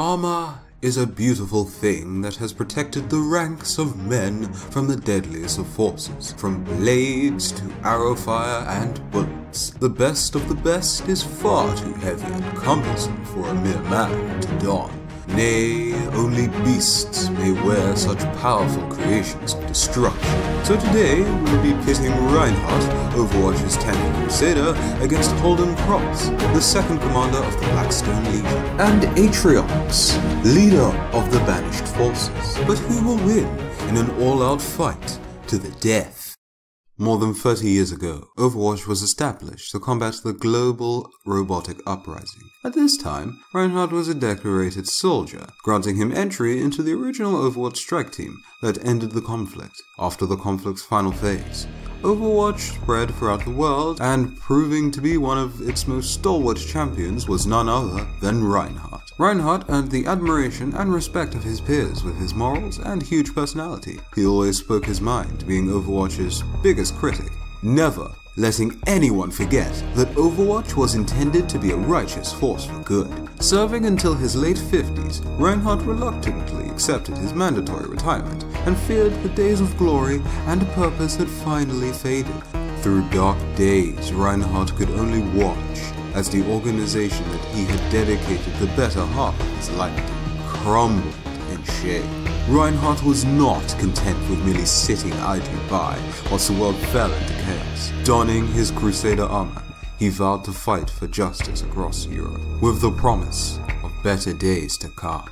Armor is a beautiful thing that has protected the ranks of men from the deadliest of forces, from blades to arrow fire and bullets. The best of the best is far too heavy and cumbersome for a mere man to don. Nay, only beasts may wear such powerful creations of destruction. So today, we'll be pitting Reinhardt, Overwatch's tanky crusader, against Holden Cross, the second commander of the Blackstone Legion, and Atriox, leader of the banished forces. But who will win in an all-out fight to the death? More than 30 years ago, Overwatch was established to combat the global robotic uprising. At this time, Reinhardt was a decorated soldier, granting him entry into the original Overwatch strike team that ended the conflict. After the conflict's final phase, Overwatch spread throughout the world, and proving to be one of its most stalwart champions was none other than Reinhardt. Reinhardt earned the admiration and respect of his peers with his morals and huge personality. He always spoke his mind, being Overwatch's biggest critic, never letting anyone forget that Overwatch was intended to be a righteous force for good. Serving until his late 50s, Reinhardt reluctantly accepted his mandatory retirement and feared the days of glory and purpose had finally faded. Through dark days, Reinhardt could only watch as the organization that he had dedicated the better half of his life crumbled in shame. Reinhardt was not content with merely sitting idly by whilst the world fell into chaos. Donning his crusader armor, he vowed to fight for justice across Europe, with the promise of better days to come.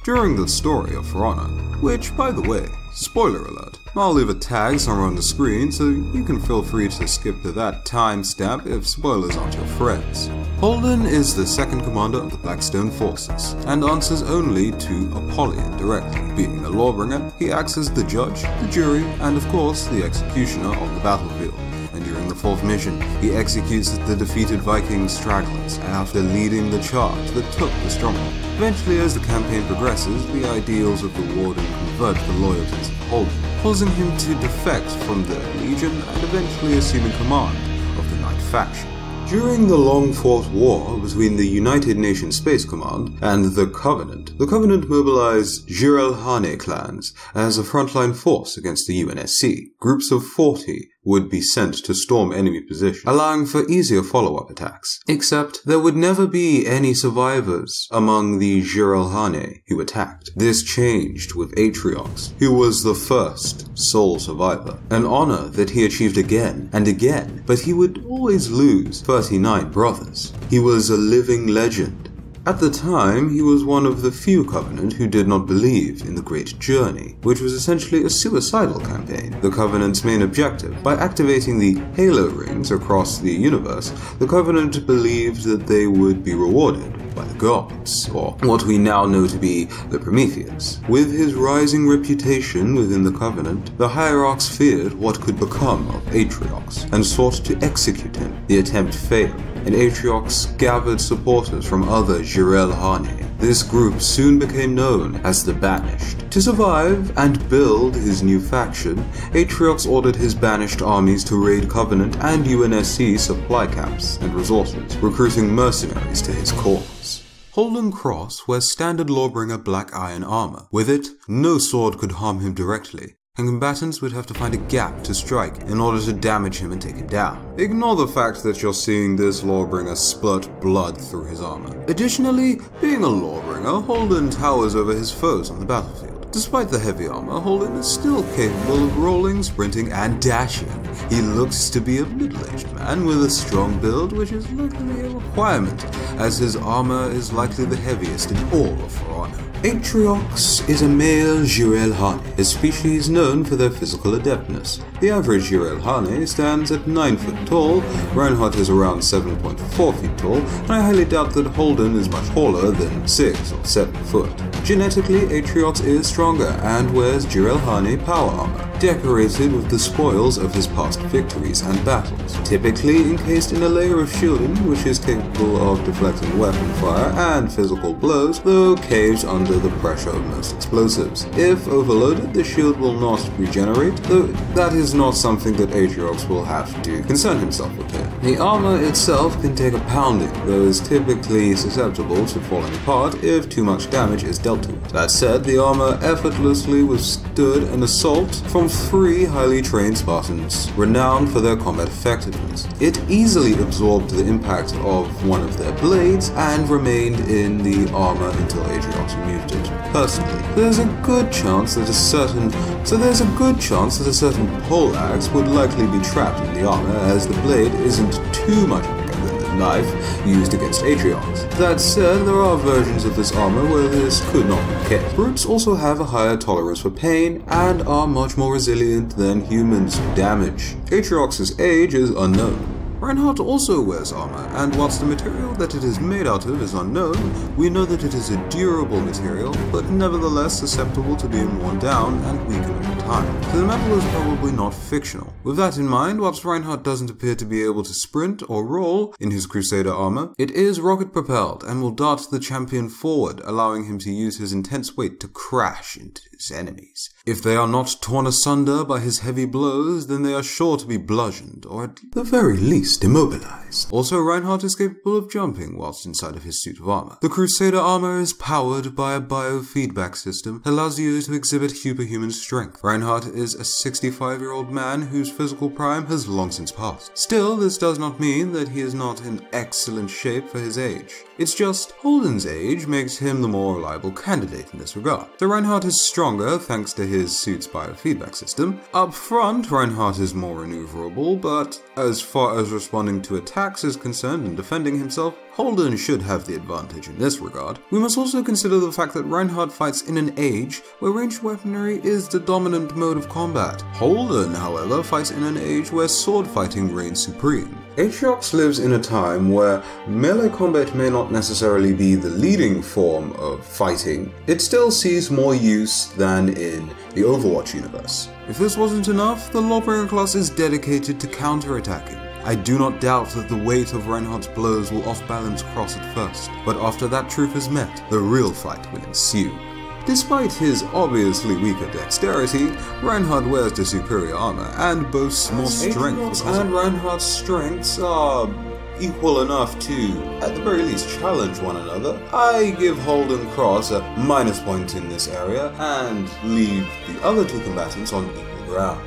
During the story of For Honor, which, by the way, spoiler alert, I'll leave a tag somewhere on the screen so you can feel free to skip to that timestamp if spoilers aren't your friends. Holden is the second commander of the Blackstone forces, and answers only to Apollyon directly. Being a Lawbringer, he acts as the judge, the jury, and of course the executioner of the battlefield. And during the fourth mission, he executes the defeated Viking stragglers after leading the charge that took the stronghold. Eventually, as the campaign progresses, the ideals of the Warden convert the loyalties of Holden, causing him to defect from the Legion and eventually assuming command of the Knight faction. During the long-fought war between the United Nations Space Command and the Covenant mobilized Jirelhane clans as a frontline force against the UNSC. Groups of 40 would be sent to storm enemy positions, allowing for easier follow-up attacks. Except there would never be any survivors among the Jirelhane who attacked. This changed with Atriox, who was the first sole survivor, an honor that he achieved again and again, but he would always lose 39 brothers. He was a living legend. At the time, he was one of the few Covenant who did not believe in the Great Journey, which was essentially a suicidal campaign. The Covenant's main objective, by activating the Halo rings across the universe, the Covenant believed that they would be rewarded by the gods, or what we now know to be the Prometheans. With his rising reputation within the Covenant, the Hierarchs feared what could become of Atriox, and sought to execute him. The attempt failed, and Atriox gathered supporters from other Jirelhane. This group soon became known as the Banished. To survive and build his new faction, Atriox ordered his banished armies to raid Covenant and UNSC supply camps and resources, recruiting mercenaries to his cause. Holden Cross wears standard Lawbringer black iron armor. With it, no sword could harm him directly, and combatants would have to find a gap to strike in order to damage him and take him down. Ignore the fact that you're seeing this Lawbringer splurt blood through his armor. Additionally, being a Lawbringer, Holden towers over his foes on the battlefield. Despite the heavy armor, Holden is still capable of rolling, sprinting, and dashing. He looks to be a middle-aged man with a strong build, which is likely a requirement, as his armor is likely the heaviest in all of For Honor. Atriox is a male Jirelhane, a species known for their physical adeptness. The average Jirelhane stands at 9 foot tall, Reinhardt is around 7.4 feet tall, and I highly doubt that Holden is much taller than 6 or 7 foot. Genetically, Atriox is stronger and wears Jirelhane power armor. decorated with the spoils of his past victories and battles, typically encased in a layer of shielding which is capable of deflecting weapon fire and physical blows, though caved under the pressure of most explosives. If overloaded, the shield will not regenerate, though that is not something that Atriox will have to concern himself with here. The armor itself can take a pounding, though is typically susceptible to falling apart if too much damage is dealt to it. That said, the armor effortlessly withstood an assault from 3 highly trained Spartans, renowned for their combat effectiveness. It easily absorbed the impact of one of their blades and remained in the armor until Atriox removed it. Personally, there's a good chance that a certain poleaxe would likely be trapped in the armor, as the blade isn't too much bigger than the knife used against Atriox. That said, there are versions of this armor where this could not be kept. Brutes also have a higher tolerance for pain and are much more resilient than humans to damage. Atriox's age is unknown. Reinhardt also wears armor, and whilst the material that it is made out of is unknown, we know that it is a durable material, but nevertheless susceptible to being worn down and weakened over time. So the metal is probably not fictional. With that in mind, whilst Reinhardt doesn't appear to be able to sprint or roll in his Crusader armor, it is rocket propelled and will dart the champion forward, allowing him to use his intense weight to crash into his enemies. If they are not torn asunder by his heavy blows, then they are sure to be bludgeoned, or at the very least immobilized. Also, Reinhardt is capable of jumping whilst inside of his suit of armor. The Crusader armor is powered by a biofeedback system that allows you to exhibit superhuman strength. Reinhardt is a 65-year-old man whose physical prime has long since passed. Still, this does not mean that he is not in excellent shape for his age. It's just Holden's age makes him the more reliable candidate in this regard. So Reinhardt is stronger thanks to his suit's biofeedback system. Up front, Reinhardt is more maneuverable, but as far as responding to attacks is concerned and defending himself, Holden should have the advantage in this regard. We must also consider the fact that Reinhardt fights in an age where ranged weaponry is the dominant mode of combat. Holden, however, fights in an age where sword fighting reigns supreme. Atriox lives in a time where melee combat may not necessarily be the leading form of fighting. It still sees more use than in the Overwatch universe. If this wasn't enough, the Lawbringer class is dedicated to counter-attacking. I do not doubt that the weight of Reinhardt's blows will off-balance Cross at first, but after that truth is met, the real fight will ensue. Despite his obviously weaker dexterity, Reinhardt wears the superior armor and boasts more strength. And Reinhardt's strengths are equal enough to, at the very least, challenge one another. I give Holden Cross a -point in this area and leave the other two combatants on equal ground.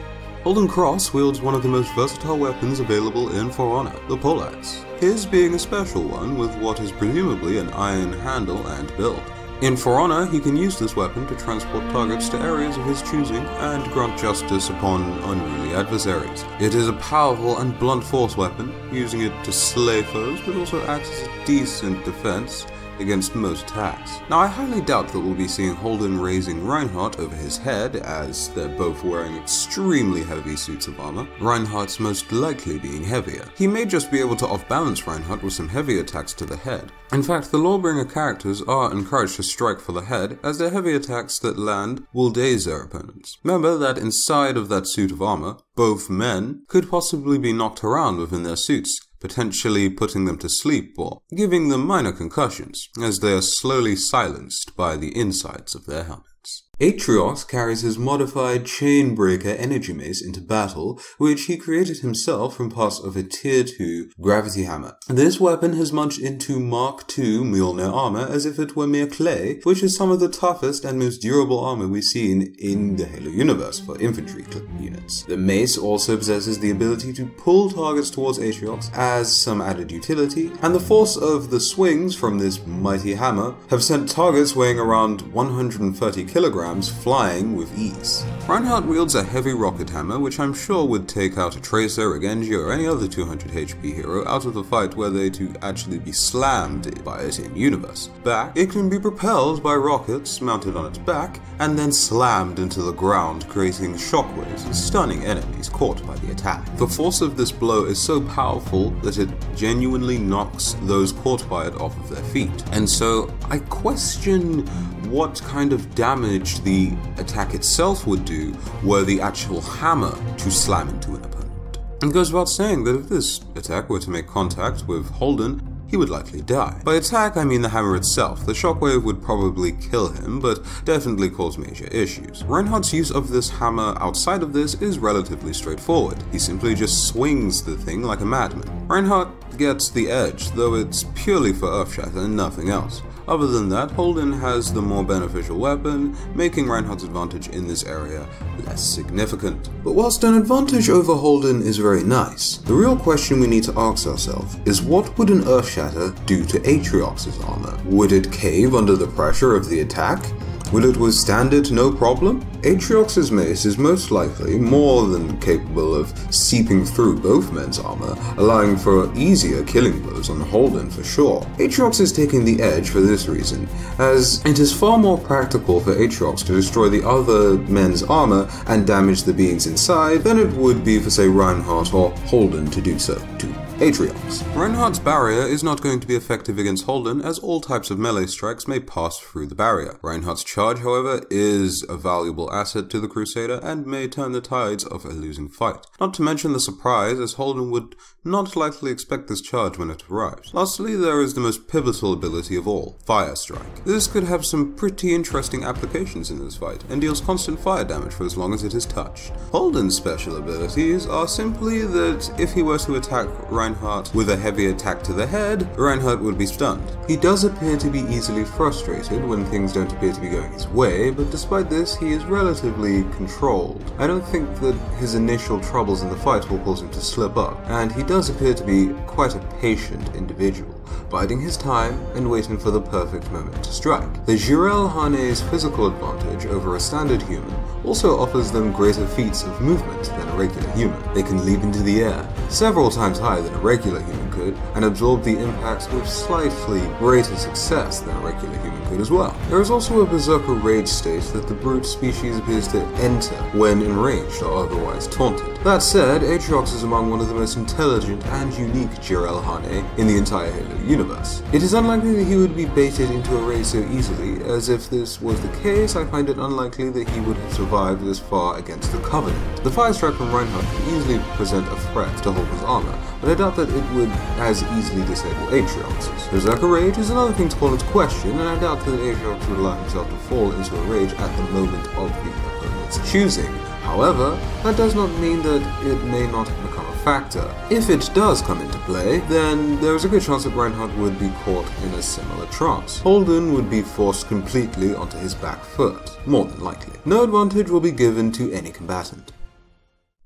Holden Cross wields one of the most versatile weapons available in For Honor, the poleaxe, his being a special one with what is presumably an iron handle and build. In For Honor, he can use this weapon to transport targets to areas of his choosing and grant justice upon unruly adversaries. It is a powerful and blunt force weapon, using it to slay foes, but also acts as a decent defense against most attacks. Now, I highly doubt that we'll be seeing Holden raising Reinhardt over his head, as they're both wearing extremely heavy suits of armor, Reinhardt's most likely being heavier. He may just be able to off-balance Reinhardt with some heavy attacks to the head. In fact, the Lawbringer characters are encouraged to strike for the head, as their heavy attacks that land will daze their opponents. Remember that inside of that suit of armor, both men could possibly be knocked around within their suits, potentially putting them to sleep or giving them minor concussions, as they are slowly silenced by the insides of their helmets. Atriox carries his modified Chainbreaker energy mace into battle, which he created himself from parts of a Tier 2 gravity hammer. This weapon has munched into Mark II Mjolnir armor as if it were mere clay, which is some of the toughest and most durable armor we've seen in the Halo universe for infantry units. The mace also possesses the ability to pull targets towards Atriox as some added utility, and the force of the swings from this mighty hammer have sent targets weighing around 130 kilograms flying with ease. Reinhardt wields a heavy rocket hammer, which I'm sure would take out a Tracer, a Genji, or any other 200 HP hero out of the fight were they to actually be slammed by it in universe. Back, it can be propelled by rockets mounted on its back and then slammed into the ground, creating shockwaves and stunning enemies caught by the attack. The force of this blow is so powerful that it genuinely knocks those caught by it off of their feet. And so I question what kind of damage the attack itself would do were the actual hammer to slam into an opponent. It goes without saying that if this attack were to make contact with Holden, he would likely die. By attack, I mean the hammer itself. The shockwave would probably kill him, but definitely cause major issues. Reinhardt's use of this hammer outside of this is relatively straightforward. He simply just swings the thing like a madman. Reinhardt gets the edge, though it's purely for Earthshatter and nothing else. Other than that, Holden has the more beneficial weapon, making Reinhardt's advantage in this area less significant. But whilst an advantage over Holden is very nice, the real question we need to ask ourselves is what would an Earthshatter do to Atriox's armor? Would it cave under the pressure of the attack? Will it withstand it no problem? Atriox's mace is most likely more than capable of seeping through both men's armor, allowing for easier killing blows on Holden for sure. Atriox is taking the edge for this reason, as it is far more practical for Atriox to destroy the other men's armor and damage the beings inside than it would be for say Reinhardt or Holden to do so to Atriox. Reinhardt's barrier is not going to be effective against Holden, as all types of melee strikes may pass through the barrier. Reinhardt's charge, however, is a valuable asset to the Crusader and may turn the tides of a losing fight. Not to mention the surprise, as Holden would not likely expect this charge when it arrives. Lastly, there is the most pivotal ability of all, Fire Strike. This could have some pretty interesting applications in this fight, and deals constant fire damage for as long as it is touched. Holden's special abilities are simply that if he were to attack Reinhardt with a heavy attack to the head, Reinhardt would be stunned. He does appear to be easily frustrated when things don't appear to be going his way, but despite this, he is relatively controlled. I don't think that his initial troubles in the fight will cause him to slip up, and he does appear to be quite a patient individual, biding his time and waiting for the perfect moment to strike. The Jirel Hane's physical advantage over a standard human also offers them greater feats of movement than a regular human. They can leap into the air, several times higher than a regular human could, and absorb the impacts with slightly greater success than a regular human could as well. There is also a berserker rage state that the brute species appears to enter when enraged or otherwise taunted. That said, Atriox is among one of the most intelligent and unique Jirel Hane in the entire Halo universe. It is unlikely that he would be baited into a rage so easily, as if this was the case, I find it unlikely that he would have survived this far against the Covenant. The Fire Strike from Reinhardt can easily present a threat to Holden's armor, but I doubt that it would as easily disable Atriox's. Berserker Rage is another thing to call into question, and I doubt that Atriox would allow himself to fall into a rage at the moment of the opponent's choosing. However, that does not mean that it may not become a factor. If it does come into play, then there is a good chance that Reinhardt would be caught in a similar trance. Holden would be forced completely onto his back foot, more than likely. No advantage will be given to any combatant.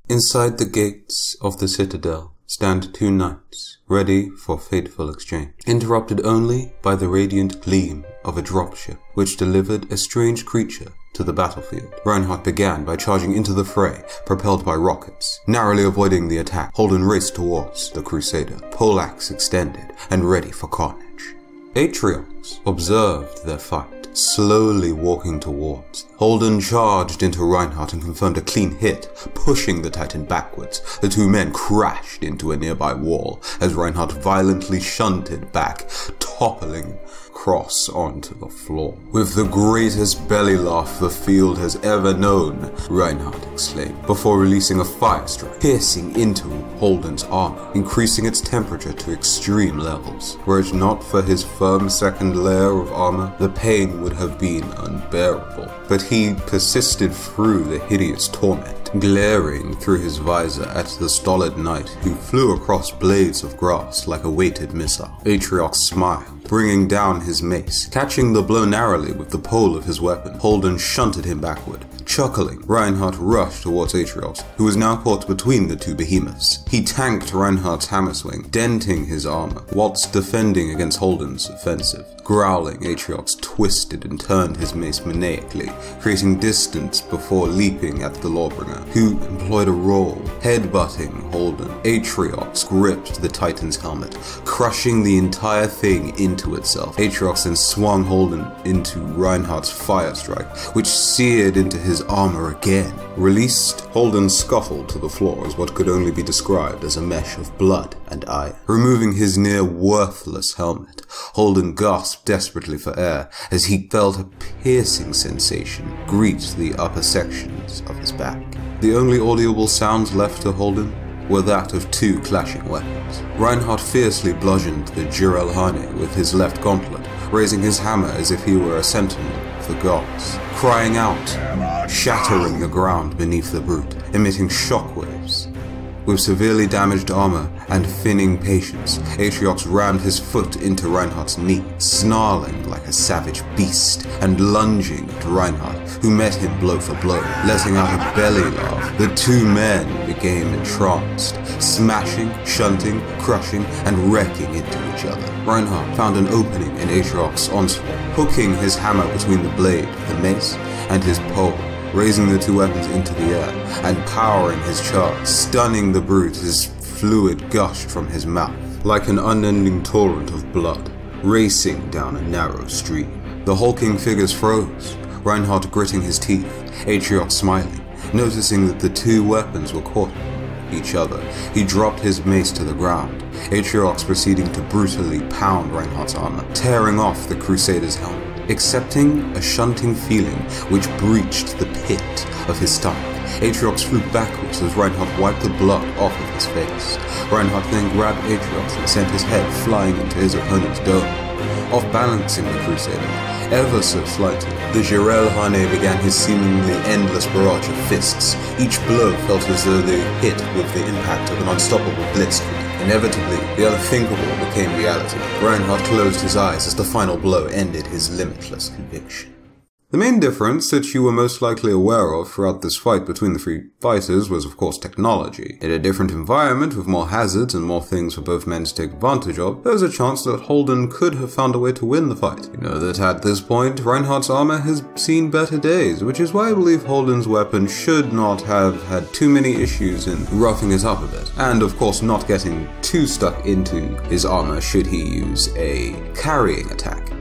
Inside the gates of the Citadel stand two knights, ready for fateful exchange, interrupted only by the radiant gleam of a dropship, which delivered a strange creature to the battlefield. Reinhardt began by charging into the fray, propelled by rockets. Narrowly avoiding the attack, Holden raced towards the Crusader, poleaxe extended and ready for carnage. Atriox observed their fight, slowly walking towards. Holden charged into Reinhardt and confirmed a clean hit, pushing the Titan backwards. The two men crashed into a nearby wall as Reinhardt violently shunted back, toppling across onto the floor. With the greatest belly laugh the field has ever known, Reinhardt exclaimed, before releasing a fire strike, piercing into Holden's armor, increasing its temperature to extreme levels. Were it not for his firm second layer of armor, the pain would have been unbearable. But he persisted through the hideous torment, glaring through his visor at the stolid knight who flew across blades of grass like a weighted missile. Atriox smiled, bringing down his mace. Catching the blow narrowly with the pole of his weapon, Holden shunted him backward. Chuckling, Reinhardt rushed towards Atriox, who was now caught between the two behemoths. He tanked Reinhardt's hammer swing, denting his armor, whilst defending against Holden's offensive. Growling, Atriox twisted and turned his mace maniacally, creating distance before leaping at the Lawbringer, who employed a roll, headbutting Holden. Atriox gripped the Titan's helmet, crushing the entire thing into itself. Atriox then swung Holden into Reinhardt's fire strike, which seared into his his armor again. Released, Holden scuffled to the floor as what could only be described as a mesh of blood and iron. Removing his near worthless helmet, Holden gasped desperately for air as he felt a piercing sensation greet the upper sections of his back. The only audible sounds left to Holden were that of two clashing weapons. Reinhardt fiercely bludgeoned the Lawbringer with his left gauntlet, raising his hammer as if he were a sentinel of the gods, crying out, shattering the ground beneath the brute, emitting shockwaves. With severely damaged armor and thinning patience, Atriox rammed his foot into Reinhardt's knee, snarling like a savage beast and lunging at Reinhardt, who met him blow for blow, letting out a belly laugh. The two men became entranced, smashing, shunting, crushing, and wrecking into each other. Reinhardt found an opening in Atriox's onslaught, hooking his hammer between the blade of the mace and his pole, raising the two weapons into the air and powering his charge, stunning the brute as fluid gushed from his mouth like an unending torrent of blood racing down a narrow stream. The hulking figures froze, Reinhardt gritting his teeth, Atriox smiling, noticing that the two weapons were caught each other. He dropped his mace to the ground, Atriox proceeding to brutally pound Reinhardt's armor, tearing off the Crusader's helmet, accepting a shunting feeling which breached the pit of his stomach. Atriox flew backwards as Reinhardt wiped the blood off of his face. Reinhardt then grabbed Atriox and sent his head flying into his opponent's dome, off-balancing the Crusader ever so slightly. The Lawbringer began his seemingly endless barrage of fists. Each blow felt as though they hit with the impact of an unstoppable blitzkrieg. Inevitably, the unthinkable became reality. Reinhardt closed his eyes as the final blow ended his limitless conviction. The main difference that you were most likely aware of throughout this fight between the three fighters was of course technology. In a different environment with more hazards and more things for both men to take advantage of, there was a chance that Holden could have found a way to win the fight. You know that at this point, Reinhardt's armor has seen better days, which is why I believe Holden's weapon should not have had too many issues in roughing it up a bit. And of course not getting too stuck into his armor should he use a carrying attack.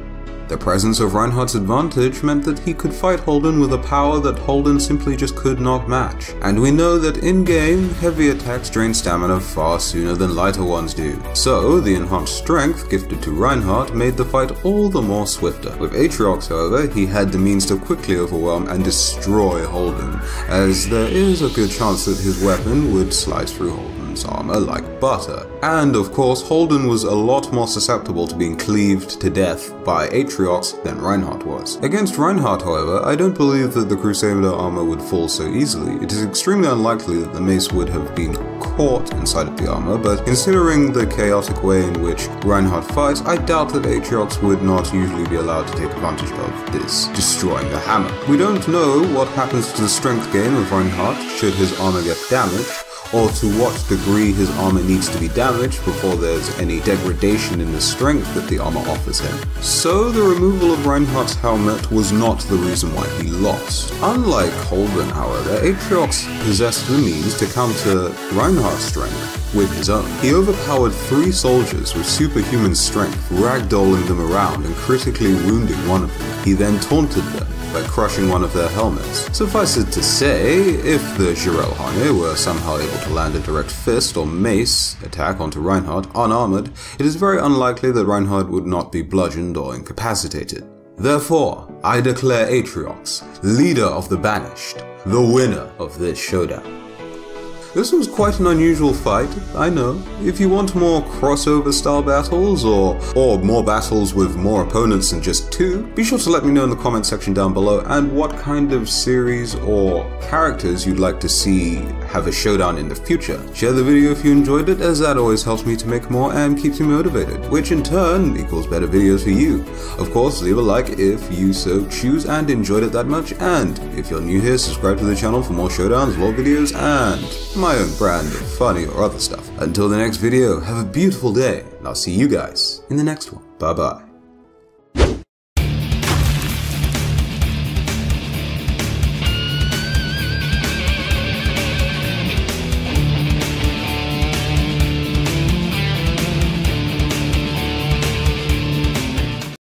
The presence of Reinhardt's advantage meant that he could fight Holden with a power that Holden simply just could not match. And we know that in-game, heavy attacks drain stamina far sooner than lighter ones do. So, the enhanced strength gifted to Reinhardt made the fight all the more swifter. With Atriox, however, he had the means to quickly overwhelm and destroy Holden, as there is a good chance that his weapon would slice through Holden's armor like butter. And of course, Holden was a lot more susceptible to being cleaved to death by Atriox than Reinhardt was. Against Reinhardt, however, I don't believe that the Crusader armor would fall so easily. It is extremely unlikely that the mace would have been caught inside of the armor, but considering the chaotic way in which Reinhardt fights, I doubt that Atriox would not usually be allowed to take advantage of this, destroying the hammer. We don't know what happens to the strength gain of Reinhardt should his armor get damaged, or to what degree his armor needs to be damaged before there's any degradation in the strength that the armor offers him. So the removal of Reinhardt's helmet was not the reason why he lost. Unlike Holden, however, Atriox possessed the means to counter Reinhardt's strength with his own. He overpowered 3 soldiers with superhuman strength, ragdolling them around and critically wounding one of them. He then taunted them by crushing one of their helmets. Suffice it to say, if the Lawbringer were somehow able to land a direct fist or mace attack onto Reinhardt unarmored, it is very unlikely that Reinhardt would not be bludgeoned or incapacitated. Therefore, I declare Atriox, leader of the Banished, the winner of this showdown. This was quite an unusual fight, I know. If you want more crossover style battles or more battles with more opponents than just 2, be sure to let me know in the comment section down below and what kind of series or characters you'd like to see have a showdown in the future. Share the video if you enjoyed it, as that always helps me to make more and keeps me motivated, which in turn equals better videos for you. Of course, leave a like if you so choose and enjoyed it that much, and if you're new here, subscribe to the channel for more showdowns, lore videos, and my own brand of funny or other stuff. Until the next video, have a beautiful day, and I'll see you guys in the next one. Bye bye.